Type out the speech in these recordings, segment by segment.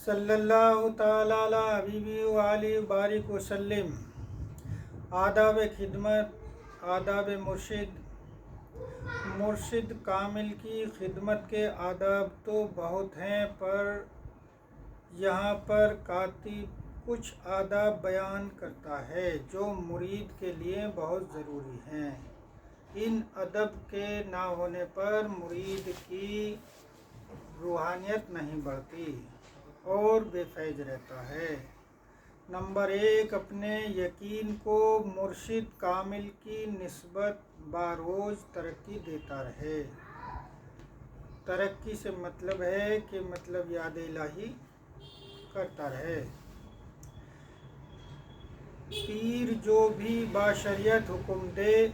صلی اللہ تعالی علی حبیبی و آلہ بارک وسلم۔ آداب خدمت، آداب مرشد کامل کی خدمت کے آداب تو بہت ہیں، پر یہاں پر کاتب کچھ آداب بیان کرتا ہے جو مرید کے لیے بہت ضروری ہیں۔ ان ادب کے نہ ہونے پر مرید کی روحانیت نہیں بڑھتی اور بے فیض رہتا ہے۔ نمبر 1، اپنے یقین کو مرشد کامل کی نسبت بروز ترقی دیتا رہے۔ ترقی سے مطلب ہے کہ یاد الہی کرتا رہے۔ پیر جو بھی باشریعت حکم دے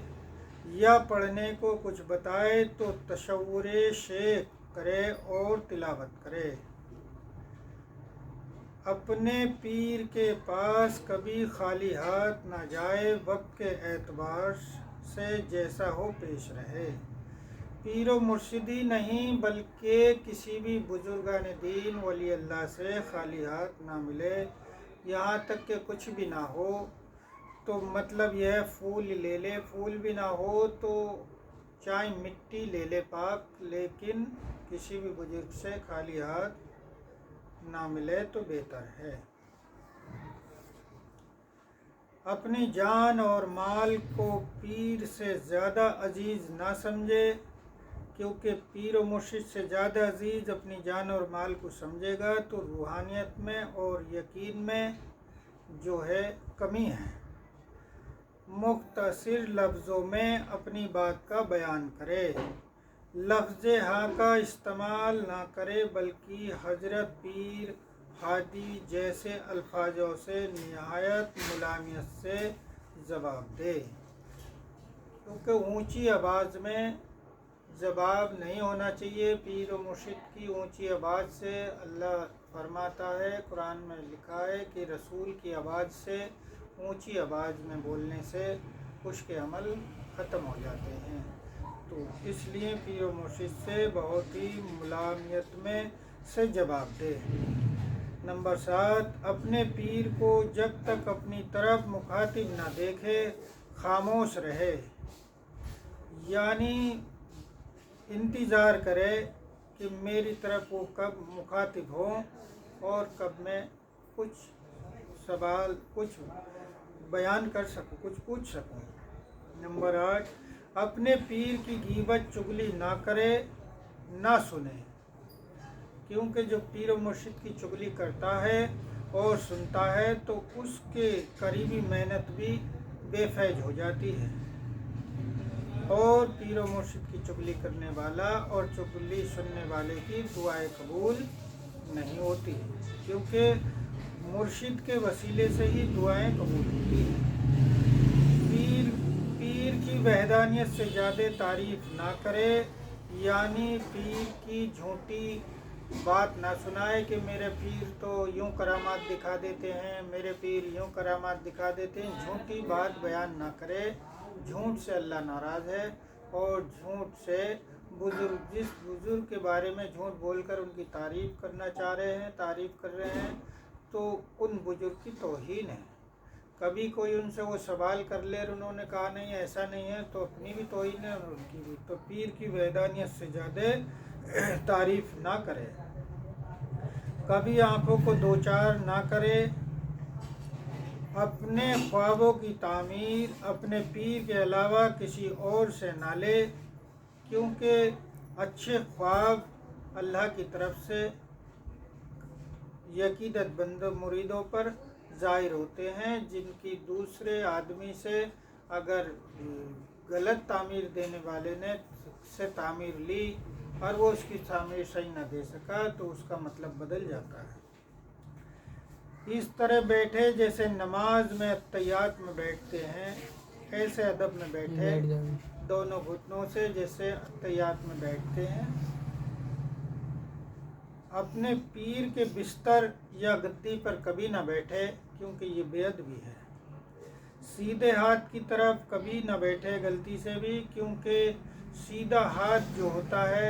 یا پڑھنے کو کچھ بتائے تو تصور شیخ کرے اور تلاوت کرے۔ اپنے پیر کے پاس کبھی خالی ہاتھ نہ جائے، وقت کے اعتبار سے جیسا ہو پیش رہے۔ پیر و مرشد ہی نہیں بلکہ کسی بھی بزرگان دین ولی اللہ سے خالی ہاتھ نہ ملے، یہاں تک کہ کچھ بھی نہ ہو تو یہ پھول لے لے، پھول بھی نہ ہو تو چاہے مٹی لے لے پاک، لیکن کسی بھی بزرگ سے خالی ہاتھ نہ ملے تو بہتر ہے۔ اپنی جان اور مال کو پیر سے زیادہ عزیز نہ سمجھے، کیونکہ پیر و مرشد سے زیادہ عزیز اپنی جان اور مال کو سمجھے گا تو روحانیت میں اور یقین میں کمی ہے۔ مختصر لفظوں میں اپنی بات کا بیان کرے، لفظ ہاں کا استعمال نہ کرے بلکہ حضرت پیر، ہادی جیسے الفاظوں سے نہایت ملائمیت سے جواب دے، کیونکہ اونچی آواز میں جواب نہیں ہونا چاہیے۔ پیر و مرشد کی اونچی آواز سے اللہ فرماتا ہے، قرآن میں لکھا ہے کہ رسول کی آواز سے، اونچی آواز میں بولنے سے اس کے عمل ختم ہو جاتے ہیں، تو اس لیے پیر و مرشد سے بہت ہی ملائمیت میں سے جواب دے۔ نمبر 7، اپنے پیر کو جب تک اپنی طرف مخاطب نہ دیکھے خاموش رہے، یعنی انتظار کرے کہ میری طرف وہ کب مخاطب ہوں اور کب میں کچھ سوال، کچھ بیان کر سکوں، کچھ پوچھ سکوں۔ نمبر 8، اپنے پیر کی غیبت چغلی نہ کرے، نہ سنے، کیونکہ جو پیر و مرشد کی چغلی کرتا ہے اور سنتا ہے تو اس کے قریبی محنت بھی بے فیض ہو جاتی ہے، اور پیر و مرشد کی چغلی کرنے والا اور چغلی سننے والے کی دعائیں قبول نہیں ہوتی، کیونکہ مرشد کے وسیلے سے ہی دعائیں قبول ہوتی ہیں۔ پیر کی وحدانیت سے زیادہ تعریف نہ کرے، یعنی پیر کی جھوٹی بات نہ سنائے کہ میرے پیر تو یوں کرامات دکھا دیتے ہیں، میرے پیر یوں کرامات دکھا دیتے ہیں، جھوٹی بات بیان نہ کرے۔ جھوٹ سے اللہ ناراض ہے، اور جھوٹ سے جس بزرگ کے بارے میں جھوٹ بول کر ان کی تعریف کرنا چاہ رہے ہیں، تعریف کر رہے ہیں، تو ان بزرگ کی توہین ہے۔ کبھی کوئی ان سے وہ سوال کر لے اور انہوں نے کہا نہیں ایسا نہیں ہے تو اپنی بھی توہین ہے اور ان کی بھی۔ تو پیر کی وحدانیت سے زیادہ تعریف نہ کرے، کبھی آنکھوں کو دوچار نہ کرے، اپنے خوابوں کی تعمیر اپنے پیر کے علاوہ کسی اور سے نہ لے، کیونکہ اچھے خواب اللہ کی طرف سے عقیدت مند مریدوں پر ظاہر ہوتے ہیں، جن کی دوسرے آدمی سے اگر غلط تعمیر دینے والے نے سے تعمیر لی اور وہ اس کی تعمیر صحیح نہ دے سکا تو اس کا مطلب بدل جاتا ہے۔ اس طرح بیٹھے جیسے نماز میں اتحیات میں بیٹھتے ہیں، ایسے ادب میں بیٹھے، دونوں گھٹنوں سے جیسے اتحیات میں بیٹھتے ہیں۔ اپنے پیر کے بستر یا گدی پر کبھی نہ بیٹھے، کیونکہ یہ بے ادبی ہے۔ سیدھے ہاتھ کی طرف کبھی نہ بیٹھے غلطی سے بھی، کیونکہ سیدھا ہاتھ جو ہوتا ہے